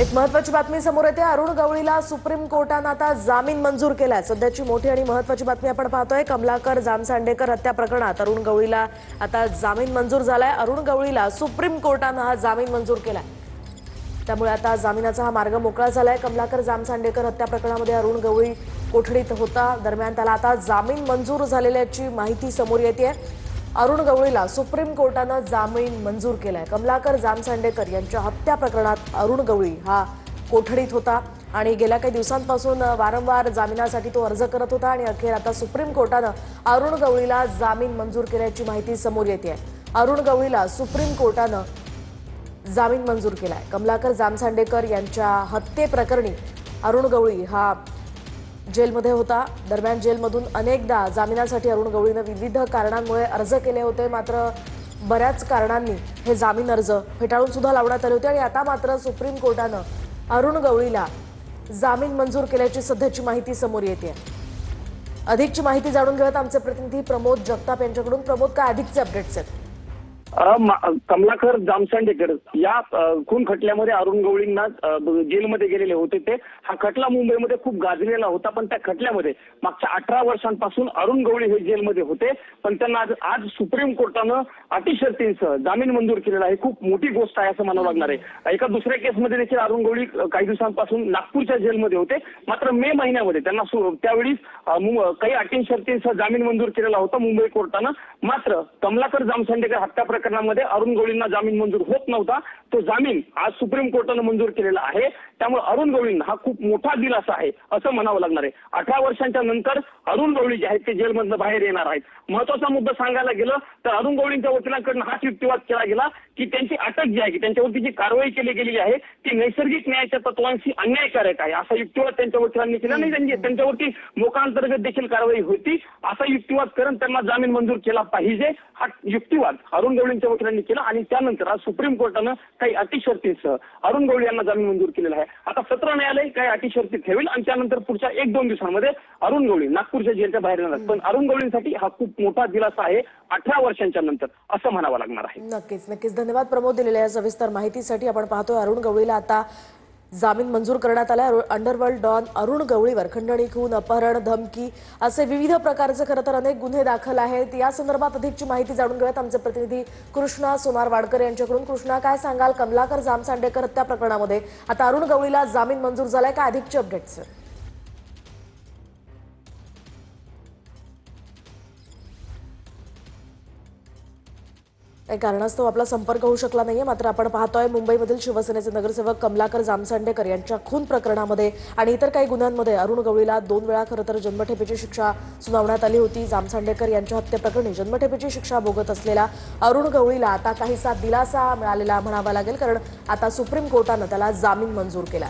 एक महत्त्वाची बातमी समोर येते। अरुण गवळीला सुप्रीम कोर्टाने आता जामीन मंजूर केलाय। सध्याची मोठी आणि महत्त्वाची बातमी आपण पाहतोय। कमलाकर जामसांडेकर हत्या प्रकरणात अरुण गवळीला आता जामीन मंजूर झालाय। अरुण गवळीला सुप्रीम कोर्टाने हा जामीन मंजूर केलाय, त्यामुळे आता जामिनाचा हा मार्ग मोकळा झालाय। कमलाकर जामसांडेकर हत्या प्रकरणामध्ये अरुण गवळी कोठडीत होता, दरम्यान त्याला आता जामीन मंजूर झालेल्याची माहिती समोर येते। अरुण गवळीला सुप्रीम कोर्टाने जामीन मंजूर केलाय। कमलाकर जामसांडेकर यांच्या हत्या प्रकरणात अरुण गवळी हा कोठडीत होता आणि गेल्या काही दिवसांपासून वारंवार जामिनासाठी तो अर्ज करत होता आणि अखेर आता सुप्रीम कोर्टाने अरुण गवळीला जामीन मंजूर केल्याची माहिती समोर येते। अरुण गवळीला सुप्रीम कोर्टाने जामीन मंजूर केलाय। कमलाकर जामसांडेकर यांच्या हत्येप्रकरणी अरुण गवळी हा जेलमध्ये होता। दरम्यान जेलमधून अनेकदा जामिनासाठी अरुण गवळीने विविध कारणांमुळे अर्ज केले होते, मात्र बऱ्याच कारणांनी हे जामीन अर्ज फेटाळून सुद्धा लावण्यात आले होते आणि आता मात्र सुप्रीम कोर्टाने अरुण गवळीला जामीन मंजूर केल्याची सध्याची माहिती समोर येते। अधिकची माहिती जाणून घेऊयात आमचे प्रतिनिधी प्रमोद जगताप यांच्याकडून। प्रमोद, काय अधिकचे अपडेट्स आहेत? कमलाकर जामसांडेकर या खून खटल्यामध्ये अरुण गवळींना जेलमध्ये गेलेले होते ते। हा खटला मुंबईमध्ये खूप गाजलेला होता, पण त्या खटल्यामध्ये मागच्या 18 वर्षांपासून अरुण गवळी हे जेलमध्ये होते, पण त्यांना आज सुप्रीम कोर्टानं अटी शर्तींसह जामीन मंजूर केलेला आहे। खूप मोठी गोष्ट आहे असं म्हणावं लागणार आहे। एका दुसऱ्या केसमध्ये देखील अरुण गवळी काही दिवसांपासून नागपूरच्या जेलमध्ये होते, मात्र मे महिन्यामध्ये त्यांना त्यावेळी काही अटी शर्तींसह जामीन मंजूर केलेला होता मुंबई कोर्टानं। मात्र कमलाकर जामसांडेकर हत्या प्रकरणामध्ये अरुण गवळींना जामीन मंजूर होत नव्हता, तो जामीन आज सुप्रीम कोर्टाने मंजूर केलेला आहे। त्यामुळे अरुण गवळींना हा खूप मोठा दिलासा आहे असं म्हणावं लागणार आहे। 18 वर्षांच्या नंतर अरुण गवळी जे आहेत ते जेलमधून बाहेर येणार आहेत। महत्त्वाचा मुद्दा सांगायला गेलं तर अरुण गवळींच्या वकिलांकडून हाच युक्तिवाद केला गेला की त्यांची अटक जी आहे, त्यांच्यावरती जी कारवाई केली गेलेली आहे ती नैसर्गिक न्यायाच्या तत्वांशी अन्यायकारक आहे असा युक्तिवाद त्यांच्या वकिलांनी केला। नाही, त्यांच्यावरती मोकांतर्गत देखील कारवाई होती असा युक्तिवाद करून त्यांना जामीन मंजूर केला पाहिजे, हा युक्तिवाद अरुण गवळींच्या वकिलांनी केला आणि त्यानंतर आज सुप्रीम कोर्टानं काही अटी शर्तींसह अरुण गवळी यांना जामीन मंजूर केलेला आहे। आता सत्र न्यायालय काही अटी शर्ती ठेवेल आणि त्यानंतर पुढच्या 1-2 दिवसांमध्ये अरुण गवळी नागपूरच्या जेलच्या बाहेर येणार। पण अरुण गवळींसाठी हा खूप मोठा दिलासा आहे 18 वर्षांच्या नंतर असं म्हणावं लागणार आहे। नक्कीच धन्यवाद प्रमोद दिलेल्या या सविस्तर माहितीसाठी। आपण पाहतोय अरुण गवळीला आता जामीन मंजूर करण्यात आला। अंडरवर्ल्ड डॉन अरुण गवळीवर खंडणी, खून, अपहरण, धमकी असे विविध प्रकारचे खरं तर अनेक गुन्हे दाखल आहेत। या संदर्भात अधिकची माहिती जाणून घेऊयात आमचे प्रतिनिधी कृष्णा सोनारवाडकर यांच्याकडून। कृष्णा, काय सांगाल? कमलाकर जामसांडेकर हत्या प्रकरणामध्ये आता अरुण गवळीला जामीन मंजूर झालाय, काय अधिकचे अपडेट्स? काही कारणास्तव आपला संपर्क होऊ शकला नाहीये, मात्र आपण पाहतोय मुंबईमधील शिवसेनेचे नगरसेवक कमलाकर जामसांडेकर यांच्या खून प्रकरणामध्ये आणि इतर काही गुन्ह्यांमध्ये अरुण गवळीला 2 वेळा खरं तर जन्मठेपेची शिक्षा सुनावण्यात आली होती। जामसांडेकर यांच्या हत्येप्रकरणी जन्मठेपेची शिक्षा भोगत असलेला अरुण गवळीला आता काहीसा दिलासा मिळालेला म्हणावा लागेल, कारण आता सुप्रीम कोर्टाने त्याला जामीन मंजूर केला।